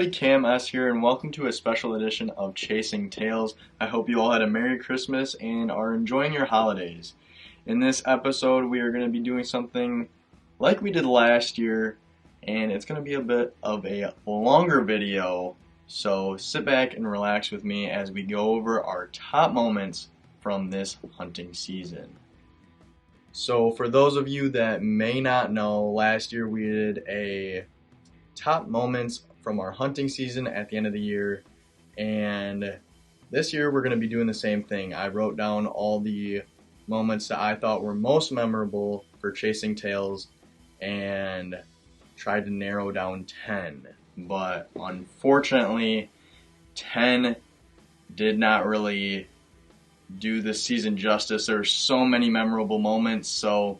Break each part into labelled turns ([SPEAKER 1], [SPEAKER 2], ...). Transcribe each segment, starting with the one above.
[SPEAKER 1] everybody, Cam S here, and welcome to a special edition of Chasing Tales. I hope you all had a Merry Christmas and are enjoying your holidays. In this episode, we are going to be doing something like we did last year, and it's going to be a bit of a longer video, so sit back and relax with me as we go over our top moments from this hunting season. So for those of you that may not know, last year we did a top moments from our hunting season at the end of the year, and this year we're going to be doing the same thing. I wrote down all the moments that I thought were most memorable for Chasing Tales and tried to narrow down 10, but unfortunately 10 did not really do this season justice. There are so many memorable moments, so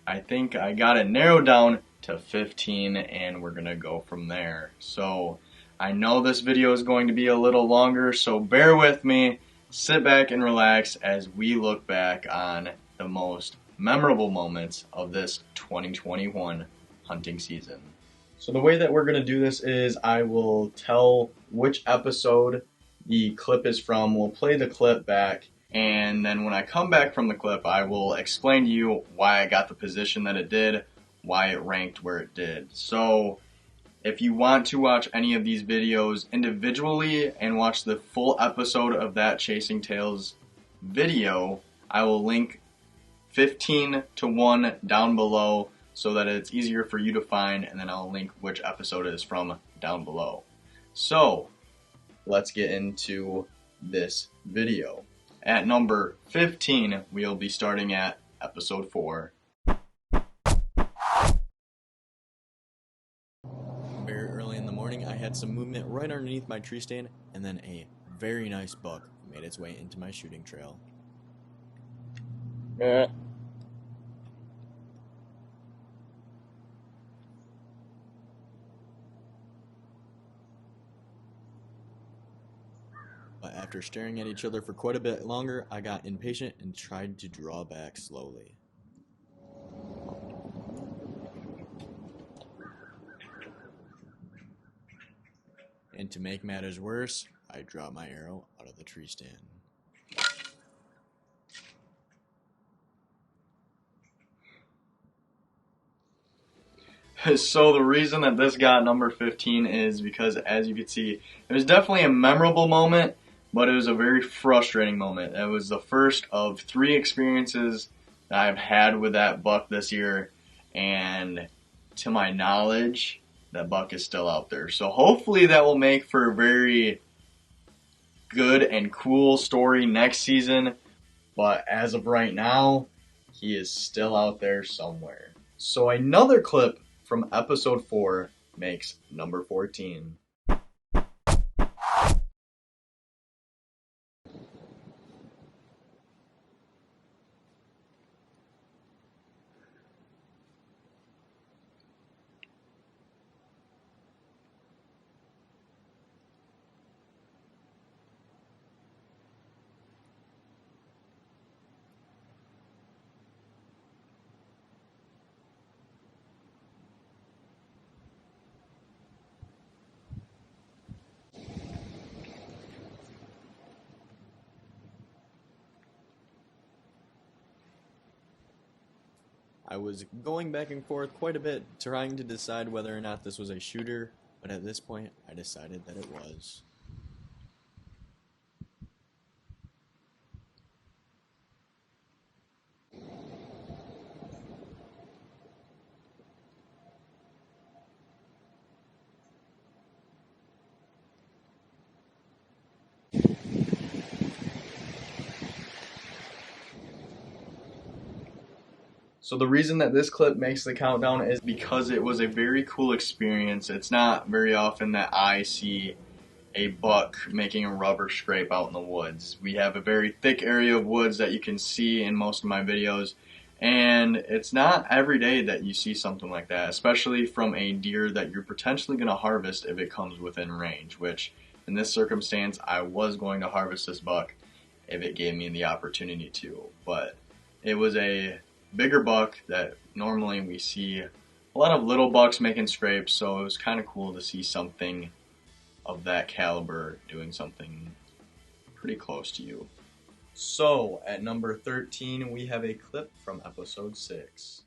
[SPEAKER 1] I think I got it narrowed down to 15 and we're gonna go from there. So I know this video is going to be a little longer, so bear with me, sit back and relax as we look back on the most memorable moments of this 2021 hunting season. So the way that we're gonna do this is I will tell which episode the clip is from, we'll play the clip back, and then when I come back from the clip I will explain to you why I got the position that it did, why it ranked where it did. So if you want to watch any of these videos individually and watch the full episode of that Chasing Tales video, I will link 15 to 1 down below so that it's easier for you to find, and then I'll link which episode it is from down below. So let's get into this video. At number 15, we'll be starting at episode 4. Very early in the morning, I had some movement right underneath my tree stand, and then a very nice buck made its way into my shooting trail. But after staring at each other for quite a bit longer, I got impatient and tried to draw back slowly. And to make matters worse, I dropped my arrow out of the tree stand. So the reason that this got number 15 is because, as you can see, it was definitely a memorable moment, but it was a very frustrating moment. It was the first of 3 experiences that I've had with that buck this year, and to my knowledge, that buck is still out there. So hopefully that will make for a very good and cool story next season, but as of right now, he is still out there somewhere. So another clip from episode 4 makes number 14. I was going back and forth quite a bit trying to decide whether or not this was a shooter, but at this point I decided that it was. So the reason that this clip makes the countdown is because it was a very cool experience. It's not very often that I see a buck making a rubber scrape out in the woods. We have a very thick area of woods that you can see in most of my videos, and it's not every day that you see something like that, especially from a deer that you're potentially going to harvest if it comes within range, which in this circumstance I was going to harvest this buck if it gave me the opportunity to, but it was a bigger buck that normally we see a lot of little bucks making scrapes, so it was kind of cool to see something of that caliber doing something pretty close to you. So, at number 13, we have a clip from episode 6.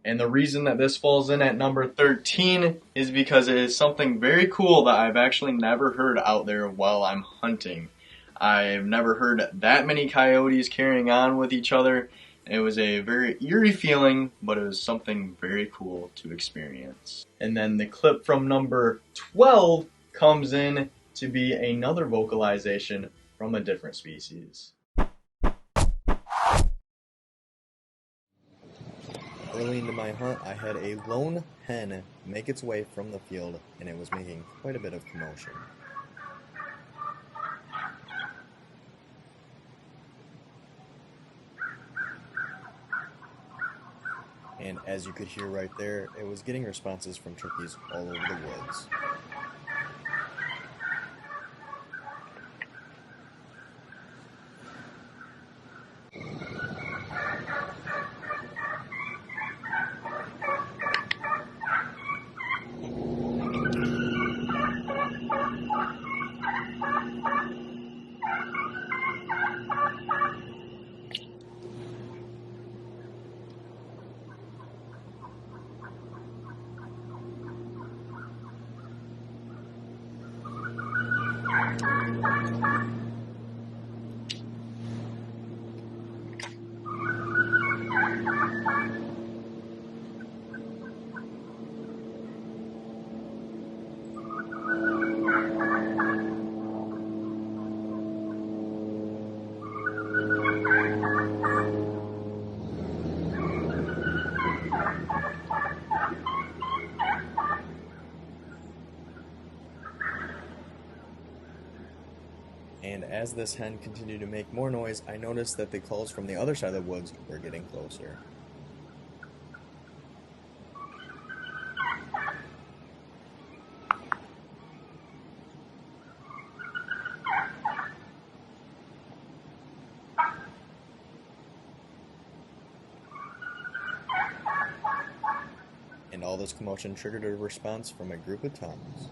[SPEAKER 1] And the reason that this falls in at number 13 is because it is something very cool that I've actually never heard out there while I'm hunting. I've never heard that many coyotes carrying on with each other. It was a very eerie feeling, but it was something very cool to experience. And then the clip from number 12 comes in to be another vocalization from a different species.
[SPEAKER 2] Early into my hunt, I had a lone hen make its way from the field, and it was making quite a bit of commotion. And as you could hear right there, it was getting responses from turkeys all over the woods. And as this hen continued to make more noise, I noticed that the calls from the other side of the woods were getting closer. And all this commotion triggered a response from a group of tongues.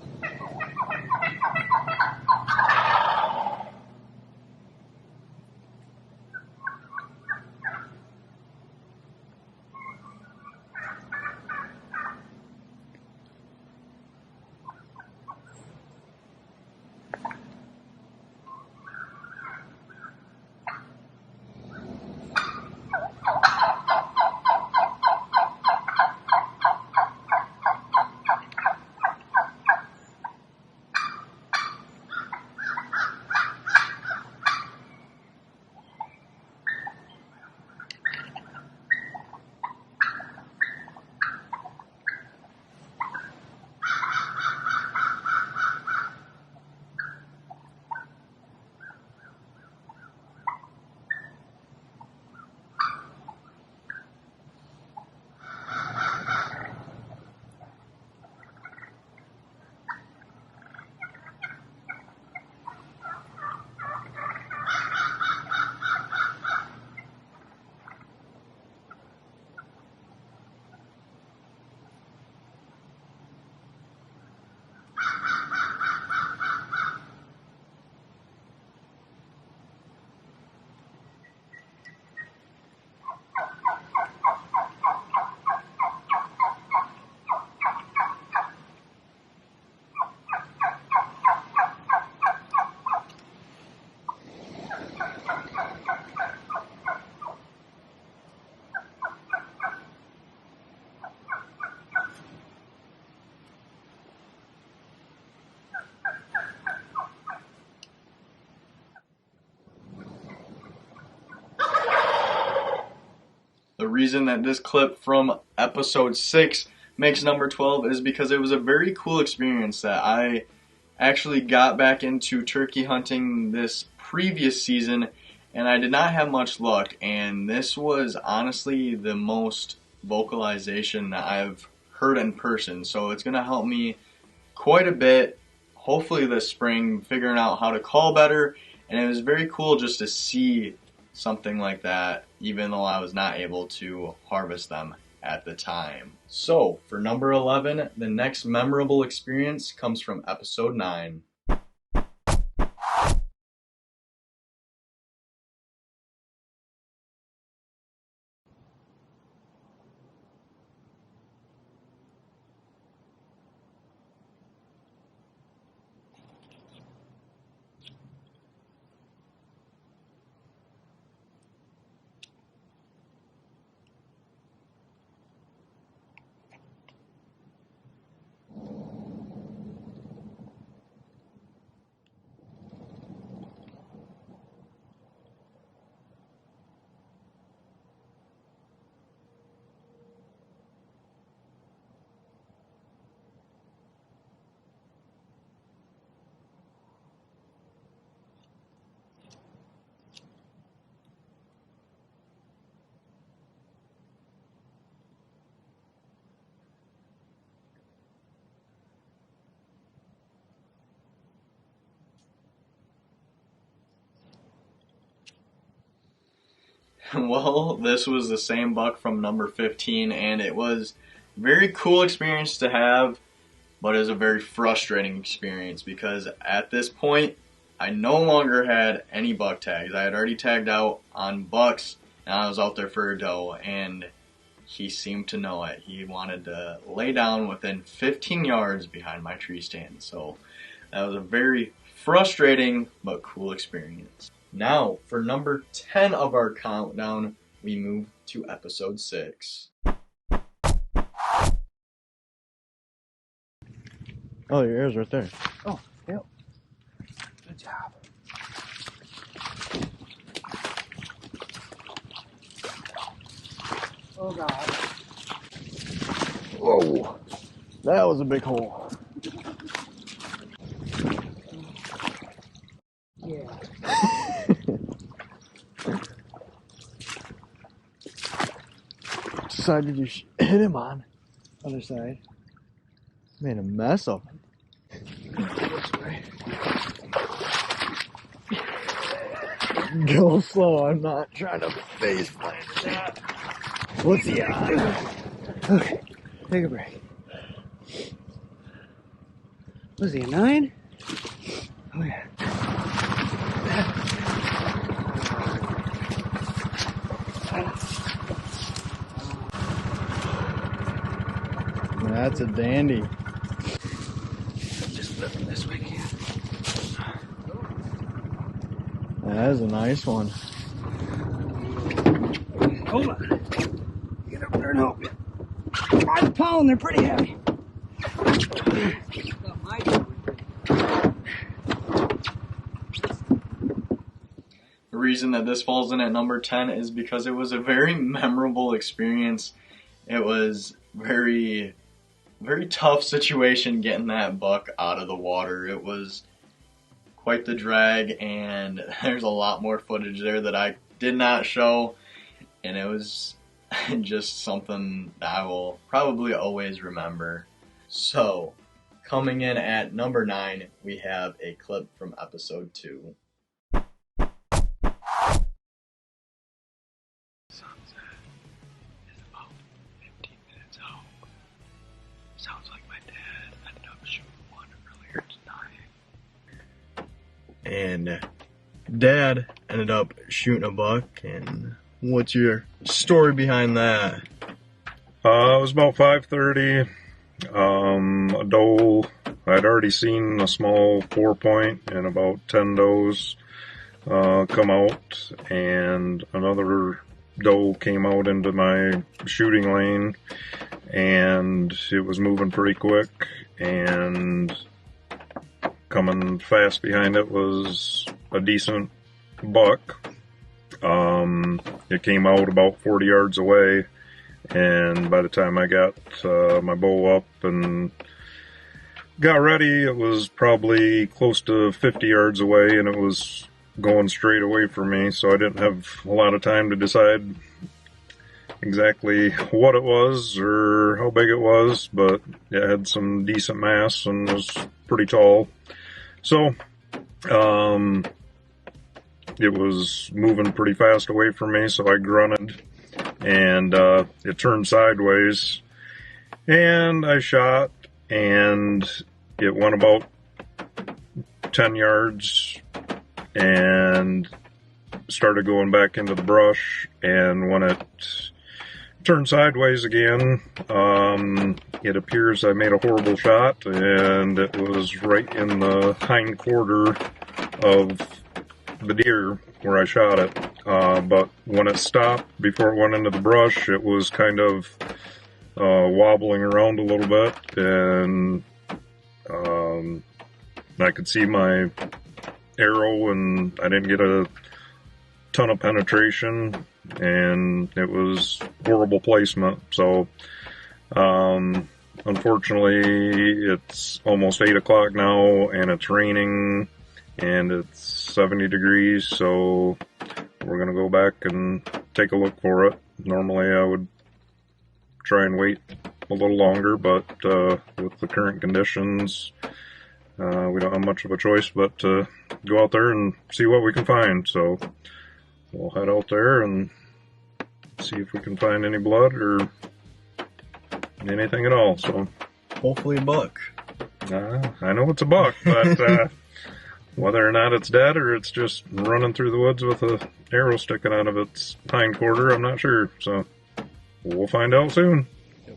[SPEAKER 1] The reason that this clip from episode 6 makes number 12 is because it was a very cool experience that I actually got back into turkey hunting this previous season, and I did not have much luck, and this was honestly the most vocalization that I've heard in person, so it's going to help me quite a bit, hopefully this spring, figuring out how to call better, and it was very cool just to see something like that, even though I was not able to harvest them at the time. So, for number 11, the next memorable experience comes from episode 9. Well, this was the same buck from number 15, and it was a very cool experience to have, but it was a very frustrating experience because at this point, I no longer had any buck tags. I had already tagged out on bucks, and I was out there for a doe, and he seemed to know it. He wanted to lay down within 15 yards behind my tree stand, so that was a very frustrating but cool experience. Now, for number 10 of our countdown, we move to episode 6.
[SPEAKER 2] Oh, your ear's right there.
[SPEAKER 3] Oh, yep. Good job. Oh, God.
[SPEAKER 2] Whoa. That was a big hole.
[SPEAKER 3] Yeah.
[SPEAKER 2] Which side did you hit him on?
[SPEAKER 3] Other side.
[SPEAKER 2] Made a mess of him.
[SPEAKER 3] This way.
[SPEAKER 2] Go slow, I'm not trying to face plant that. What's he on?
[SPEAKER 3] Okay, take a break. Was he a 9? Oh, yeah.
[SPEAKER 2] That's a dandy.
[SPEAKER 3] Just flip this way, Ken.
[SPEAKER 2] That is a nice one.
[SPEAKER 3] Hold on. Get up there and help you. 5 pound, they're pretty heavy.
[SPEAKER 1] The reason that this falls in at number 10 is because it was a very memorable experience. It was very tough situation getting that buck out of the water. It was quite the drag, and there's a lot more footage there that I did not show, and it was just something that I will probably always remember. So, coming in at number 9, we have a clip from episode 2.
[SPEAKER 3] Sunset is about 15 minutes out. Sounds like my dad ended up shooting one earlier tonight.
[SPEAKER 1] And Dad ended up shooting a buck, and what's your story behind that?
[SPEAKER 4] It was about 5:30. A doe, I'd already seen a small 4-point and about 10 does come out, and another doe came out into my shooting lane, and it was moving pretty quick, and coming fast behind it was a decent buck. It came out about 40 yards away, and by the time I got my bow up and got ready, it was probably close to 50 yards away, and it was going straight away from me, so I didn't have a lot of time to decide exactly what it was or how big it was, but it had some decent mass and was pretty tall. So, it was moving pretty fast away from me, so I grunted, and it turned sideways, and I shot, and it went about 10 yards and started going back into the brush, and when it turned sideways again, it appears I made a horrible shot, and it was right in the hind quarter of the deer where I shot it. But when it stopped before it went into the brush, it was kind of wobbling around a little bit, and I could see my arrow, and I didn't get a ton of penetration, and it was horrible placement. So unfortunately it's almost 8 o'clock now, and it's raining, and it's 70 degrees, so we're gonna go back and take a look for it. Normally I would try and wait a little longer, but with the current conditions, we don't have much of a choice but to go out there and see what we can find. So we'll head out there and see if we can find any blood or anything at all. So
[SPEAKER 1] Hopefully a buck.
[SPEAKER 4] I know it's a buck, but whether or not it's dead or it's just running through the woods with an arrow sticking out of its hind quarter, I'm not sure. So we'll find out soon.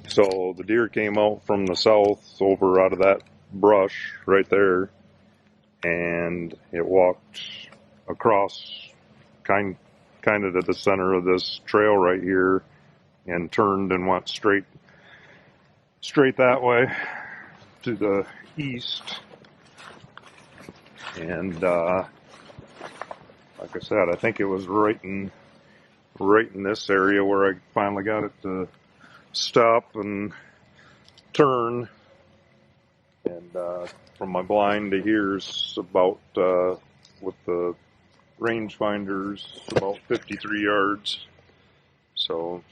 [SPEAKER 4] So the deer came out from the south over out of that brush right there, and it walked across kind of to the center of this trail right here, and turned and went straight that way to the east. And like I said, I think it was right in this area where I finally got it to stop and turn. And from my blind to here's about, with the rangefinders, about 53 yards. So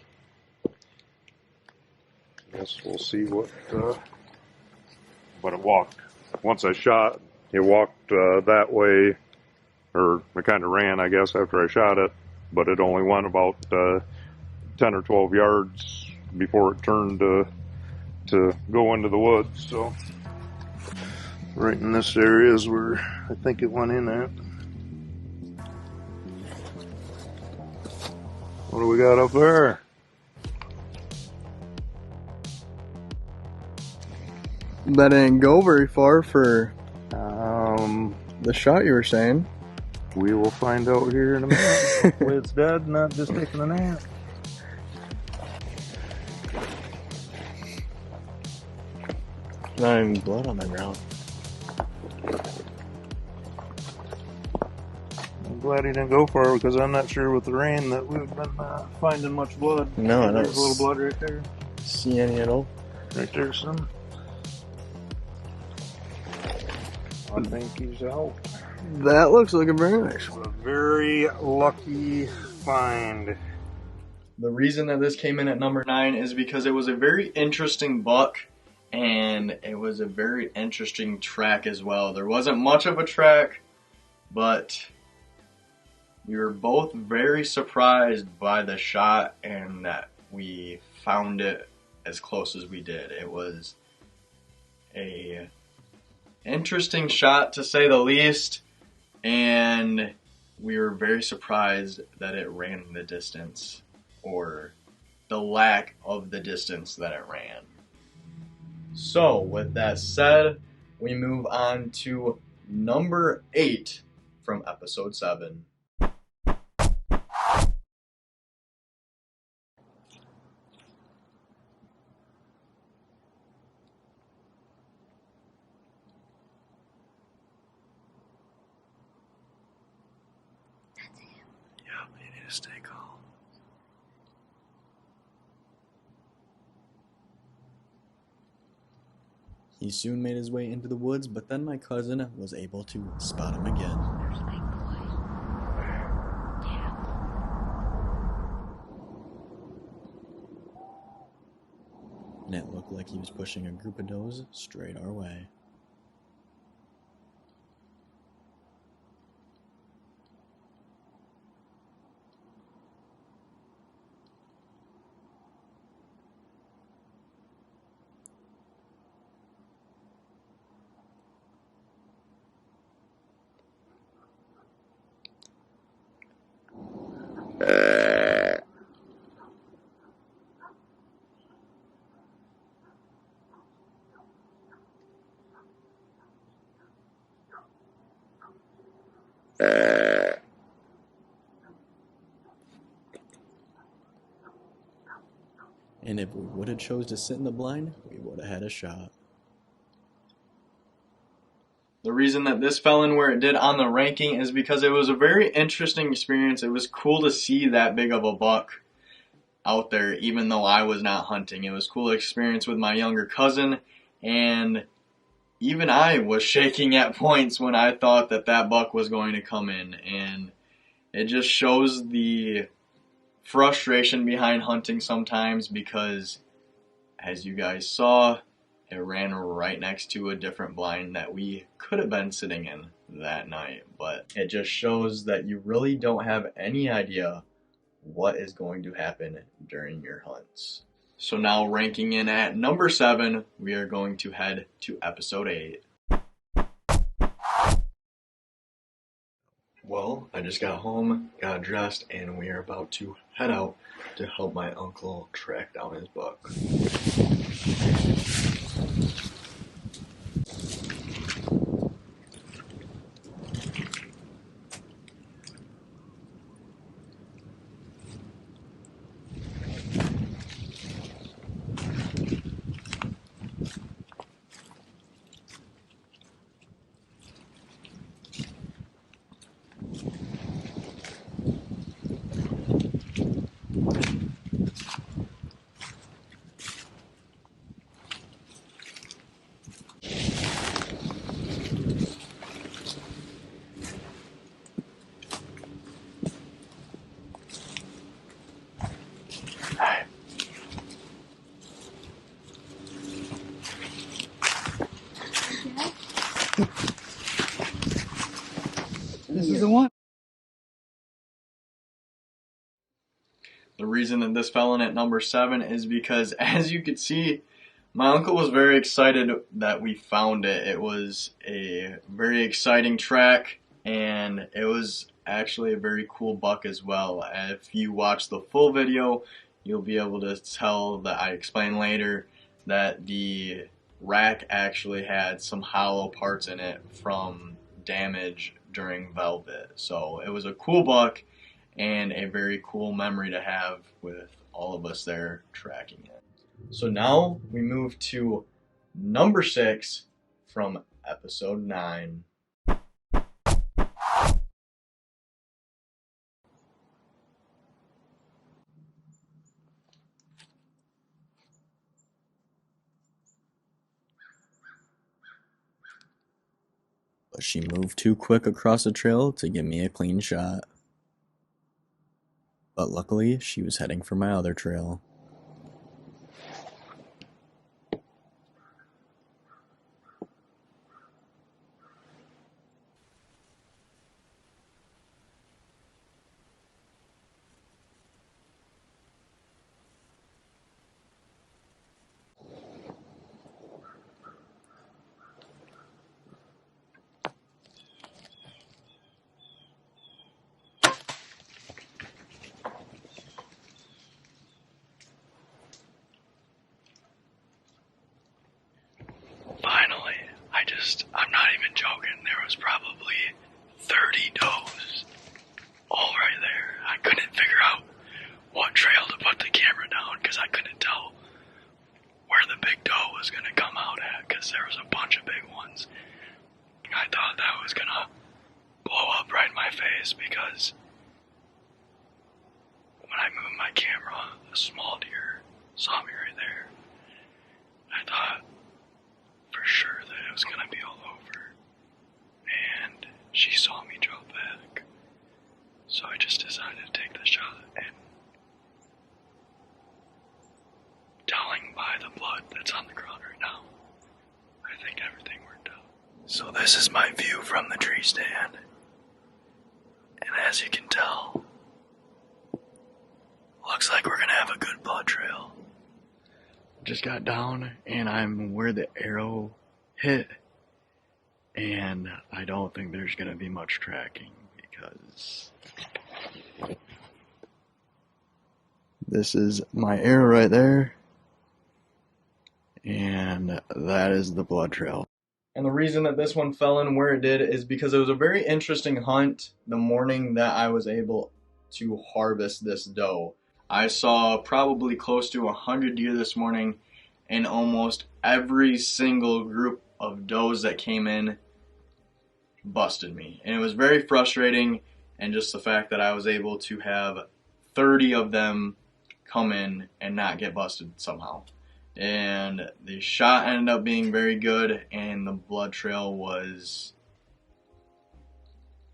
[SPEAKER 4] I guess we'll see what it walked. Once I shot, it walked that way, or it kind of ran, I guess, after I shot it, but it only went about 10 or 12 yards before it turned to go into the woods. So right in this area is where I think it went in at. What do we got up there?
[SPEAKER 1] That didn't go very far for the shot you were saying.
[SPEAKER 4] We will find out here in a minute. Hopefully it's dead, not just taking a nap.
[SPEAKER 1] Not even blood on the ground.
[SPEAKER 4] I'm glad he didn't go far, because I'm not sure with the rain that we've been finding much blood.
[SPEAKER 1] No, I don't
[SPEAKER 4] There's a little blood right there.
[SPEAKER 1] see any at all.
[SPEAKER 4] Right there, some. I think he's out.
[SPEAKER 1] That looks like a very nice
[SPEAKER 4] It's
[SPEAKER 1] one.
[SPEAKER 4] a very lucky find.
[SPEAKER 1] The reason that this came in at number 9 is because it was a very interesting buck, and it was a very interesting track as well. There wasn't much of a track, but we were both very surprised by the shot and that we found it as close as we did. It was a interesting shot, to say the least, and we were very surprised that it ran the distance, or the lack of the distance that it ran. So with that said, we move on to number 8 from episode 7.
[SPEAKER 3] Yeah, you need to stay calm.
[SPEAKER 2] He soon made his way into the woods, but then my cousin was able to spot him again.
[SPEAKER 5] There's a big boy.
[SPEAKER 2] and it looked like he was pushing a group of does straight our way. And if we would have chose to sit in the blind, we would have had a shot.
[SPEAKER 1] The reason that this fell in where it did on the ranking is because it was a very interesting experience. It was cool to see that big of a buck out there, even though I was not hunting. It was a cool experience with my younger cousin, and even I was shaking at points when I thought that that buck was going to come in, and it just shows the frustration behind hunting sometimes because, as you guys saw, it ran right next to a different blind that we could have been sitting in that night. But it just shows that you really don't have any idea what is going to happen during your hunts. So now, ranking in at number 7, we are going to head to episode 8. Well, I just got home, got dressed, and we are about to head out to help my uncle track down his buck.
[SPEAKER 3] This is the one.
[SPEAKER 1] The reason that this fell in at number 7 is because, as you could see, my uncle was very excited that we found it. It was a very exciting track, and it was actually a very cool buck as well. If you watch the full video, you'll be able to tell that I explain later that the rack actually had some hollow parts in it from damage during velvet. So it was a cool buck and a very cool memory to have with all of us there tracking it. So now we move to number 6 from episode 9.
[SPEAKER 2] But she moved too quick across the trail to give me a clean shot. But luckily, she was heading for my other trail.
[SPEAKER 3] Finally, I'm not even joking, there was probably 30 does all right there. I couldn't figure out what trail to put the camera down because I couldn't tell where the big doe was going to come out at because there was a bunch of big ones. I thought that was going to blow up right in my face because when I moved my camera, a small deer saw me right there. I thought for sure that it was going to be all over. And she saw me drop back. So I just decided to take the shot, and telling by by the blood that's on the ground right now. I think everything worked out. So this is my view from the tree stand. And as you can tell, looks like we're gonna have a good blood trail. Just got down and I'm where the arrow hit. And I don't think there's gonna be much tracking because this is my arrow right there. And that is the blood trail.
[SPEAKER 1] And the reason that this one fell in where it did is because it was a very interesting hunt the morning that I was able to harvest this doe. I saw probably close to 100 deer this morning, and almost every single group of does that came in busted me. And it was very frustrating, and just the fact that I was able to have 30 of them come in and not get busted somehow. And the shot ended up being very good, and the blood trail was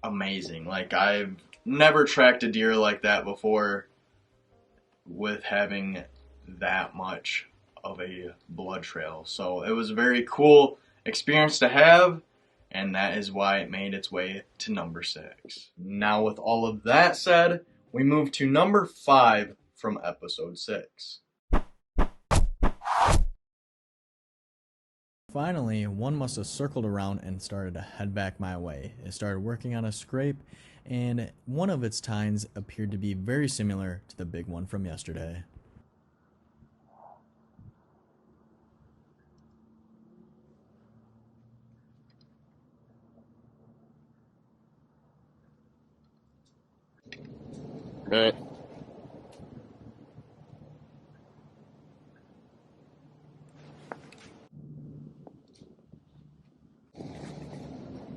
[SPEAKER 1] amazing. Like, I've never tracked a deer like that before with having that much of a blood trail. So it was a very cool experience to have, and that is why it made its way to number 6. Now, with all of that said, we move to number 5 from episode 6.
[SPEAKER 2] Finally, one must have circled around and started to head back my way. It started working on a scrape, and one of its tines appeared to be very similar to the big one from yesterday.
[SPEAKER 5] Right.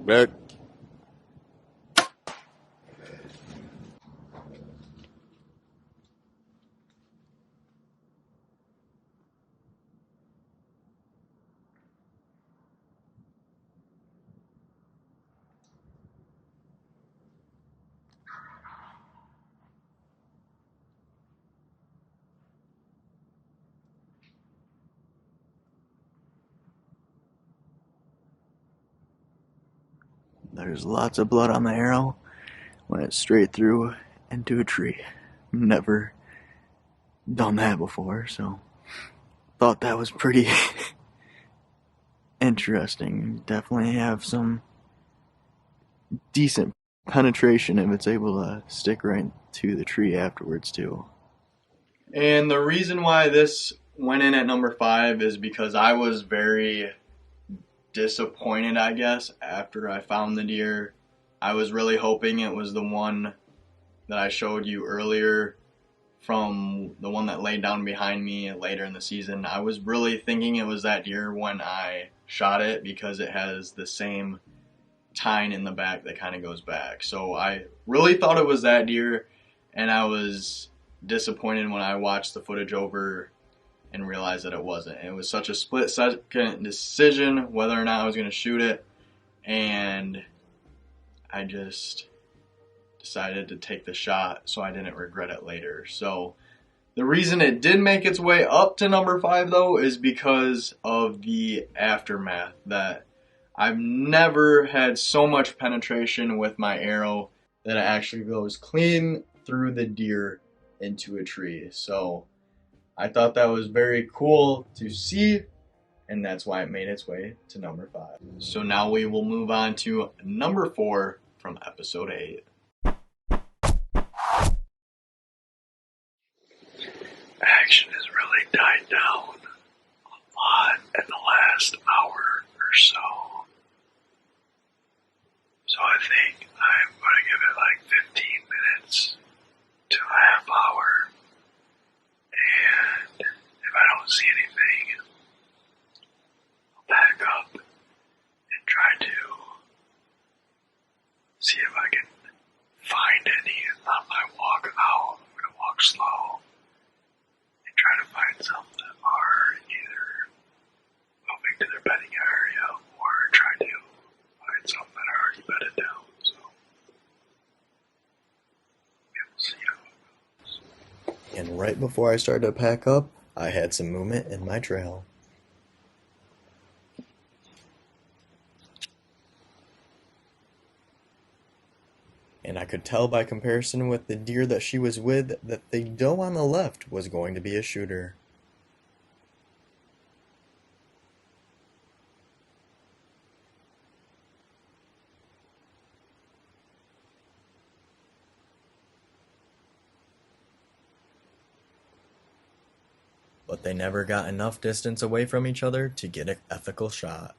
[SPEAKER 5] Back.
[SPEAKER 3] There's lots of blood on the arrow. Went straight through into a tree. Never done that before, so thought that was pretty interesting. Definitely have some decent penetration if it's able to stick right to the tree afterwards too.
[SPEAKER 1] And the reason why this went in at number 5 is because I was very disappointed, I guess, after I found the deer. I was really hoping it was the one that I showed you earlier, from the one that laid down behind me later in the season. I was really thinking it was that deer when I shot it, because it has the same tine in the back that kind of goes back. So I really thought it was that deer, and I was disappointed when I watched the footage over and realized that it wasn't. It was such a split-second decision whether or not I was going to shoot it, and I just decided to take the shot so I didn't regret it later. So the reason it did make its way up to number 5 though is because of the aftermath, that I've never had so much penetration with my arrow that it actually goes clean through the deer into a tree. So I thought that was very cool to see, and that's why it made its way to number 5. So now we will move on to number 4 from episode 8.
[SPEAKER 3] Action has really died down a lot in the last hour or so. So I think I'm going to give it like 15 minutes to a half hour. And if I don't see anything, I'll back up and try to see if I can find any on my walk out. I'm going to walk slow and try to find some that are either moving to their bedding area or try to find some that are already bedded down. So we'll see how it goes.
[SPEAKER 2] And right before I started to pack up, I had some movement in my trail. And I could tell by comparison with the deer that she was with that the doe on the left was going to be a shooter. But they never got enough distance away from each other to get an ethical shot.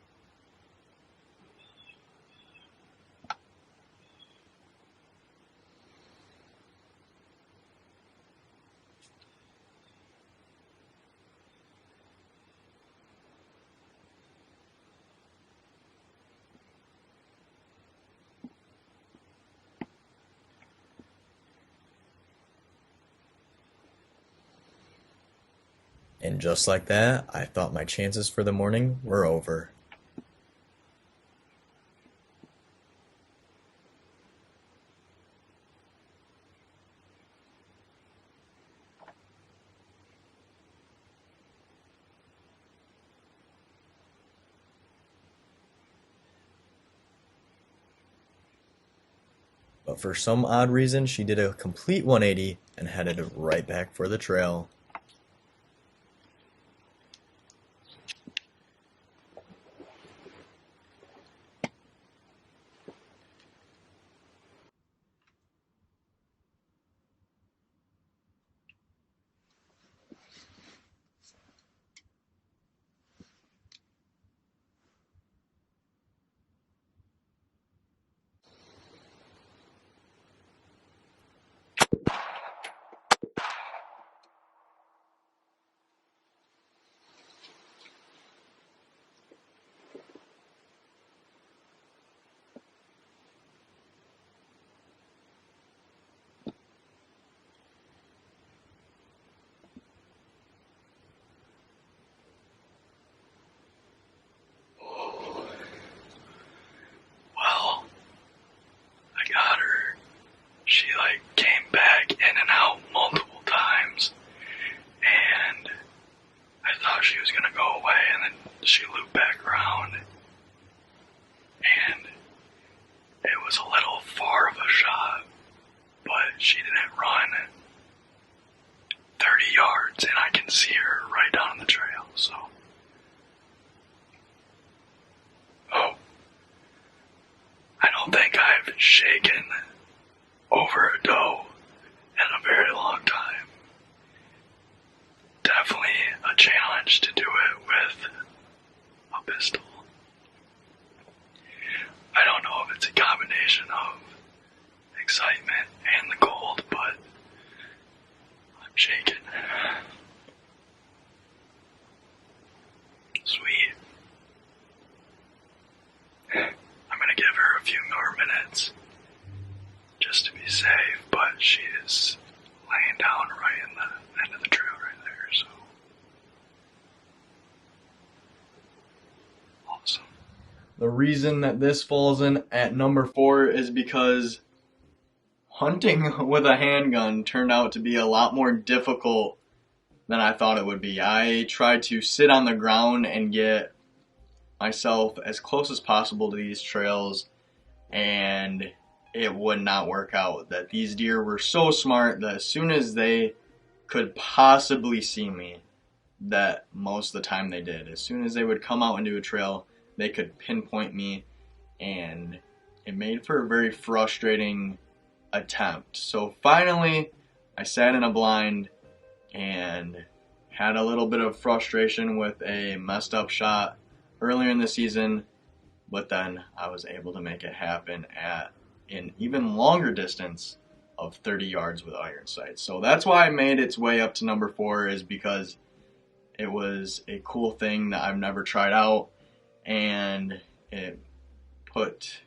[SPEAKER 2] And just like that, I thought my chances for the morning were over. But for some odd reason, she did a complete 180 and headed right back for the trail.
[SPEAKER 3] Well, I got her. She came back in and out multiple times, and I thought she was gonna go away, and then she looped back around, and it was a little far of a shot, but she didn't run 30 yards, and I can see her right down the trail, so. Oh. I don't think I've shaken over a doe in a very long time. Definitely a challenge to do it with a pistol. I don't know if it's a combination of excitement and the cold, but I'm shaking. Sweet. I'm gonna give her a few more minutes just to be safe, but she is laying down right in the end of the trail right there, so. Awesome.
[SPEAKER 1] The reason that this falls in at number 4 is because hunting with a handgun turned out to be a lot more difficult than I thought it would be. I tried to sit on the ground and get myself as close as possible to these trails, and it would not work out. That these deer were so smart that as soon as they could possibly see me, that most of the time they did. As soon as they would come out into a trail, they could pinpoint me, and it made for a very frustrating attempt. So finally, I sat in a blind and had a little bit of frustration with a messed up shot earlier in the season, but then I was able to make it happen at an even longer distance of 30 yards with iron sights. So that's why I made its way up to number 4, is because it was a cool thing that I've never tried out, and it put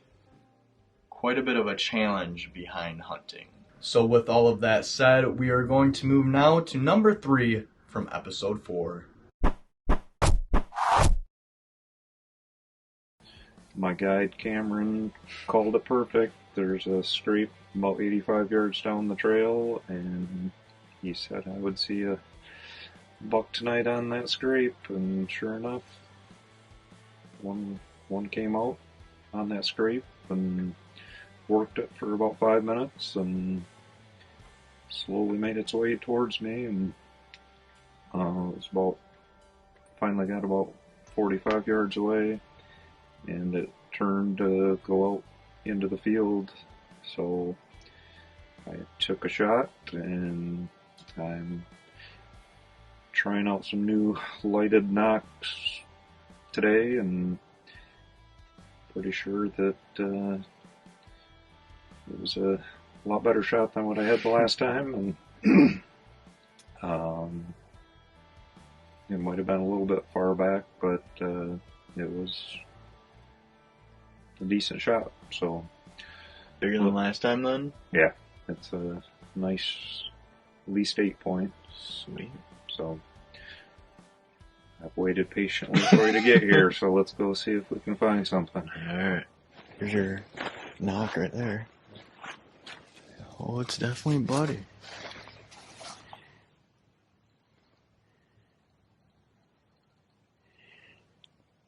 [SPEAKER 1] quite a bit of a challenge behind hunting. So with all of that said, we are going to move now to number 3 from episode 4.
[SPEAKER 4] My guide Cameron called it perfect. There's a scrape about 85 yards down the trail, and he said I would see a buck tonight on that scrape, and sure enough, one came out on that scrape and worked it for about 5 minutes and slowly made its way towards me, and it was finally got about 45 yards away, and it turned to go out into the field. So I took a shot, and I'm trying out some new lighted knocks today, and pretty sure that it was a lot better shot than what I had the last time, and it might have been a little bit far back, but it was a decent shot. So
[SPEAKER 1] Bigger than last time, then?
[SPEAKER 4] yeah, it's a nice at least 8 point.
[SPEAKER 1] Sweet.
[SPEAKER 4] So I've waited patiently for you to get here, so let's go see if we can find something.
[SPEAKER 1] Alright. Here's your knock right there. Oh, it's definitely bloody.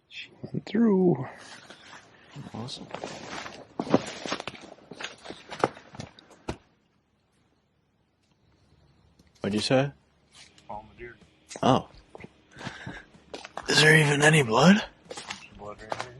[SPEAKER 4] She went through.
[SPEAKER 1] Awesome. What'd you say?
[SPEAKER 4] Found the deer.
[SPEAKER 1] Oh. Is there even any blood?
[SPEAKER 4] Some blood right here.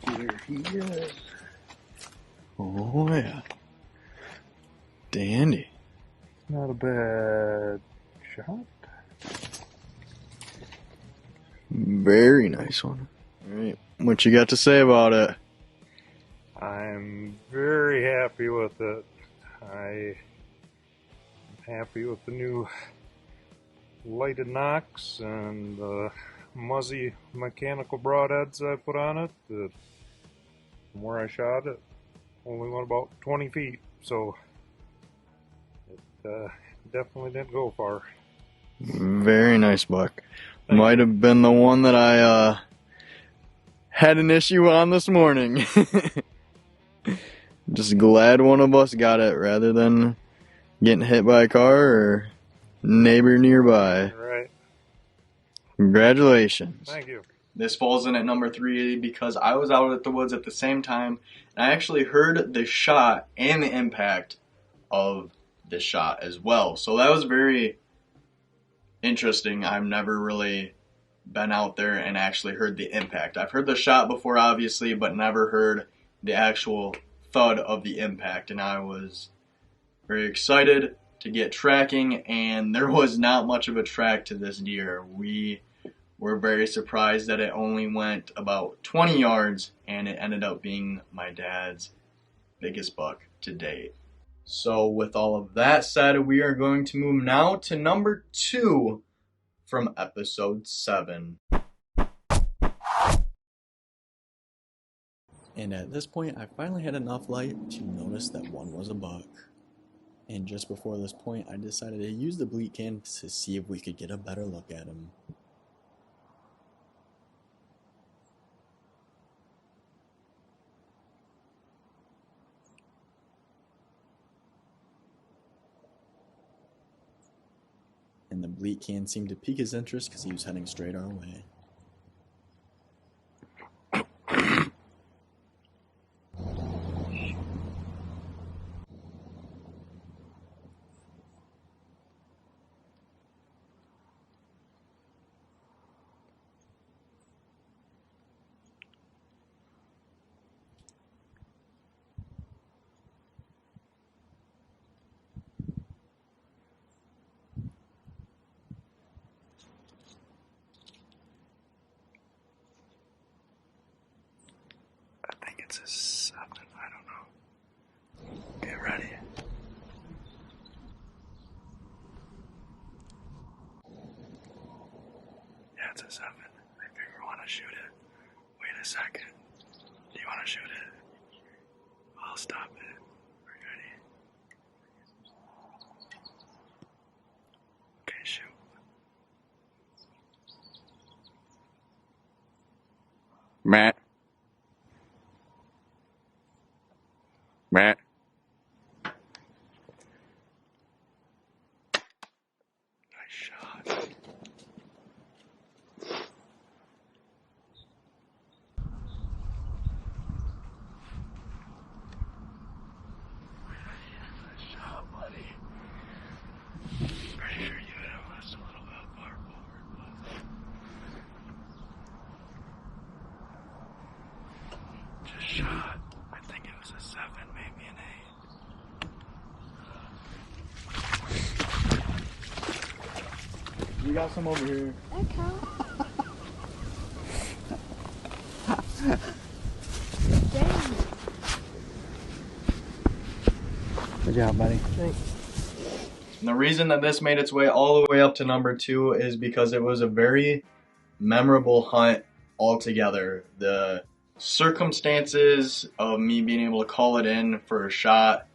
[SPEAKER 4] There he is.
[SPEAKER 1] Oh, yeah. Dandy.
[SPEAKER 4] Not a bad shot.
[SPEAKER 1] Very nice one. Alright. What you got to say about it?
[SPEAKER 4] I'm very happy with it. I'm happy with the new lighted knocks and the muzzy mechanical broadheads I put on it. From where I shot it, only went about 20 feet, so it definitely didn't go far.
[SPEAKER 1] Very nice buck. Might have been the one that I had an issue on this morning. Just glad one of us got it rather than getting hit by a car or neighbor nearby.
[SPEAKER 4] Right.
[SPEAKER 1] Congratulations.
[SPEAKER 4] Thank you.
[SPEAKER 1] This falls in at number 3 because I was out at the woods at the same time, and I actually heard the shot and the impact of the shot as well. So that was very interesting. I've never really been out there and actually heard the impact. I've heard the shot before, obviously, but never heard the actual thud of the impact, and I was very excited to get tracking, and there was not much of a track to this deer. We were very surprised that it only went about 20 yards, and it ended up being my dad's biggest buck to date. So with all of that said, we are going to move now to number 2 from episode 7.
[SPEAKER 2] And at this point, I finally had enough light to notice that one was a buck. And just before this point, I decided to use the bleat can to see if we could get a better look at him. And the bleat can seemed to pique his interest because he was heading straight our way.
[SPEAKER 3] I think it's a 7. I don't know. Get ready. Yeah, it's a 7. I figure we want to shoot it. Wait a second. Do you want to shoot it? I'll stop it. Are you ready? Matt. Matt. Nice shot. Pretty sure you hit him just a little bit far forward, but just shot. I think it was a 7, maybe an 8.
[SPEAKER 1] We got some over here.
[SPEAKER 5] Okay. Dang.
[SPEAKER 2] Good job, buddy.
[SPEAKER 5] Thanks.
[SPEAKER 1] And the reason that this made its way all the way up to number 2 is because it was a very memorable hunt altogether. The circumstances of me being able to call it in for a shot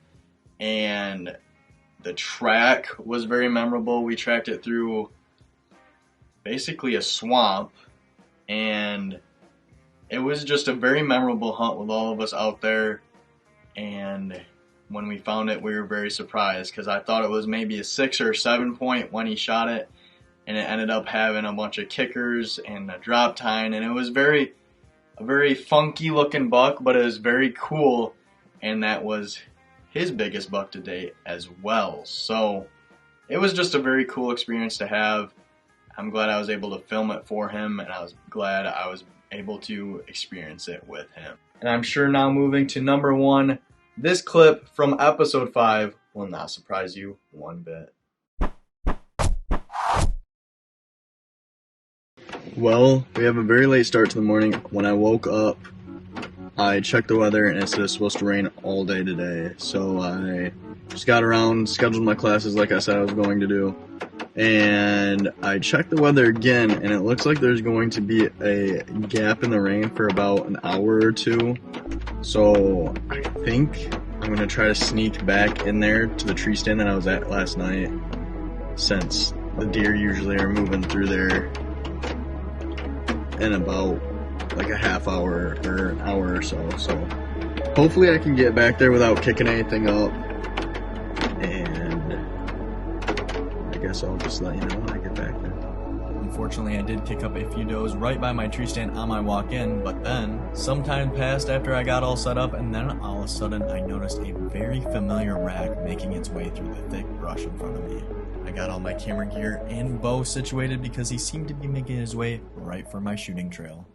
[SPEAKER 1] and the track was very memorable. We tracked it through basically a swamp, and it was just a very memorable hunt with all of us out there. And when we found it, we were very surprised because I thought it was maybe a 6 or 7 point when he shot it, and it ended up having a bunch of kickers and a drop tine, and it was a very funky looking buck, but it was very cool, and that was his biggest buck to date as well. So it was just a very cool experience to have. I'm glad I was able to film it for him, and I was glad I was able to experience it with him. And I'm sure now moving to number 1, this clip from episode 5 will not surprise you one bit. Well, we have a very late start to the morning. When I woke up, I checked the weather and it said it's supposed to rain all day today. So I just got around, scheduled my classes like I said I was going to do. And I checked the weather again, and it looks like there's going to be a gap in the rain for about an hour or 2. So I think I'm going to try to sneak back in there to the tree stand that I was at last night, since the deer usually are moving through there in about like a half hour or an hour or so. So hopefully I can get back there without kicking anything up. And I guess I'll just let you know when I get back there.
[SPEAKER 2] Unfortunately, I did kick up a few does right by my tree stand on my walk in, but then some time passed after I got all set up, and then all of a sudden I noticed a very familiar rack making its way through the thick brush in front of me. I got all my camera gear and bow situated because he seemed to be making his way right for my shooting trail.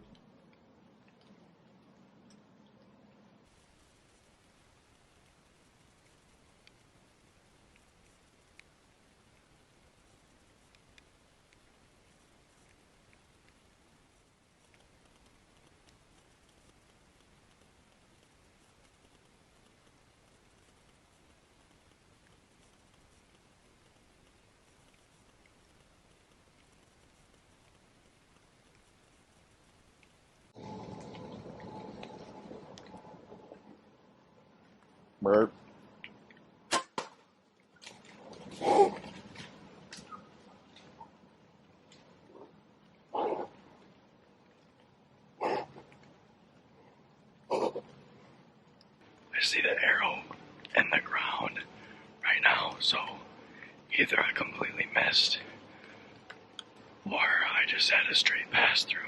[SPEAKER 1] Burp.
[SPEAKER 3] I see the arrow in the ground right now, so either I completely missed or I just had a straight pass through.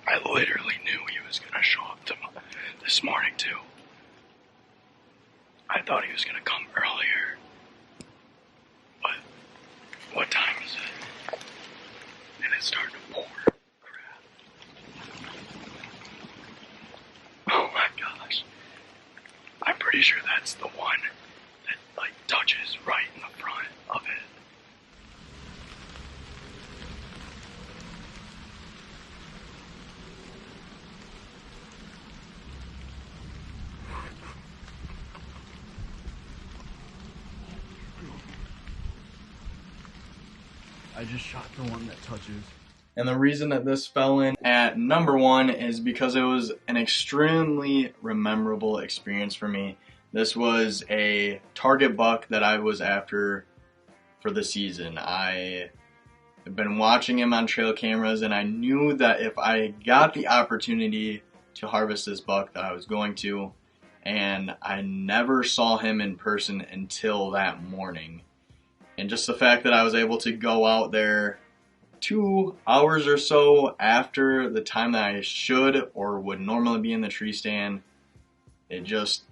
[SPEAKER 3] I literally knew he was going to show up this morning too. I thought he was going to come earlier. But what time is it? And it's starting to pour. Crap. Oh my gosh. I'm pretty sure that's the one that like touches right in the front of it.
[SPEAKER 2] I just shot the one that touches.
[SPEAKER 1] And the reason that this fell in at number 1 is because it was an extremely memorable experience for me. This was a target buck that I was after for the season. I have been watching him on trail cameras, and I knew that if I got the opportunity to harvest this buck that I was going to, and I never saw him in person until that morning. And just the fact that I was able to go out there 2 hours or so after the time that I should or would normally be in the tree stand, it just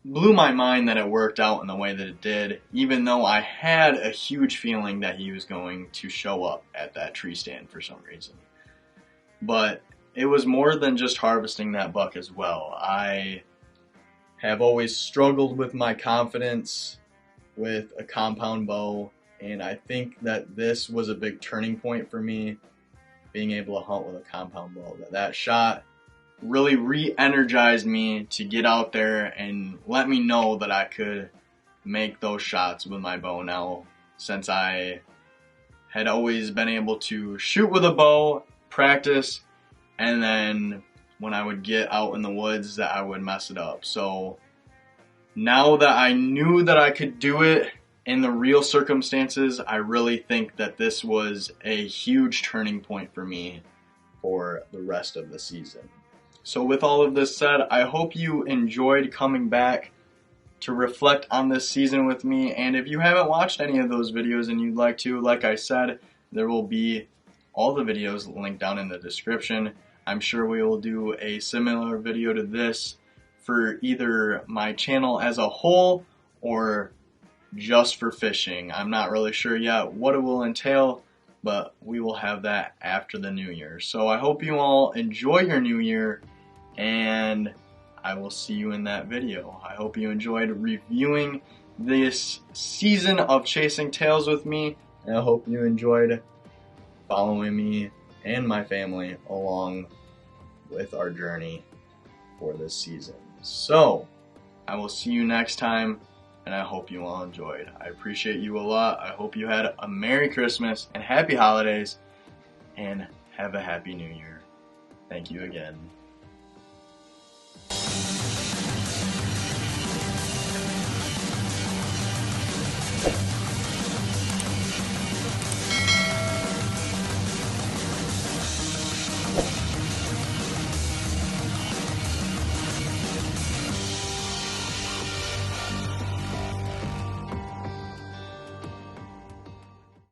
[SPEAKER 1] blew my mind that it worked out in the way that it did, even though I had a huge feeling that he was going to show up at that tree stand for some reason. But it was more than just harvesting that buck as well. I have always struggled with my confidence with a compound bow, and I think that this was a big turning point for me, being able to hunt with a compound bow. That shot really re-energized me to get out there and let me know that I could make those shots with my bow now, since I had always been able to shoot with a bow, practice, and then when I would get out in the woods that I would mess it up. So now that I knew that I could do it in the real circumstances, I really think that this was a huge turning point for me for the rest of the season. So with all of this said, I hope you enjoyed coming back to reflect on this season with me. And if you haven't watched any of those videos and you'd like to, like I said, there will be all the videos linked down in the description. I'm sure we will do a similar video to this for either my channel as a whole or just for fishing. I'm not really sure yet what it will entail, but we will have that after the new year. So I hope you all enjoy your new year, and I will see you in that video. I hope you enjoyed reviewing this season of Chasing Tails with me, and I hope you enjoyed following me and my family along with our journey for this season. So I will see you next time, and I hope you all enjoyed. I appreciate you a lot. I hope you had a Merry Christmas and Happy Holidays, and have a Happy New Year. Thank you again.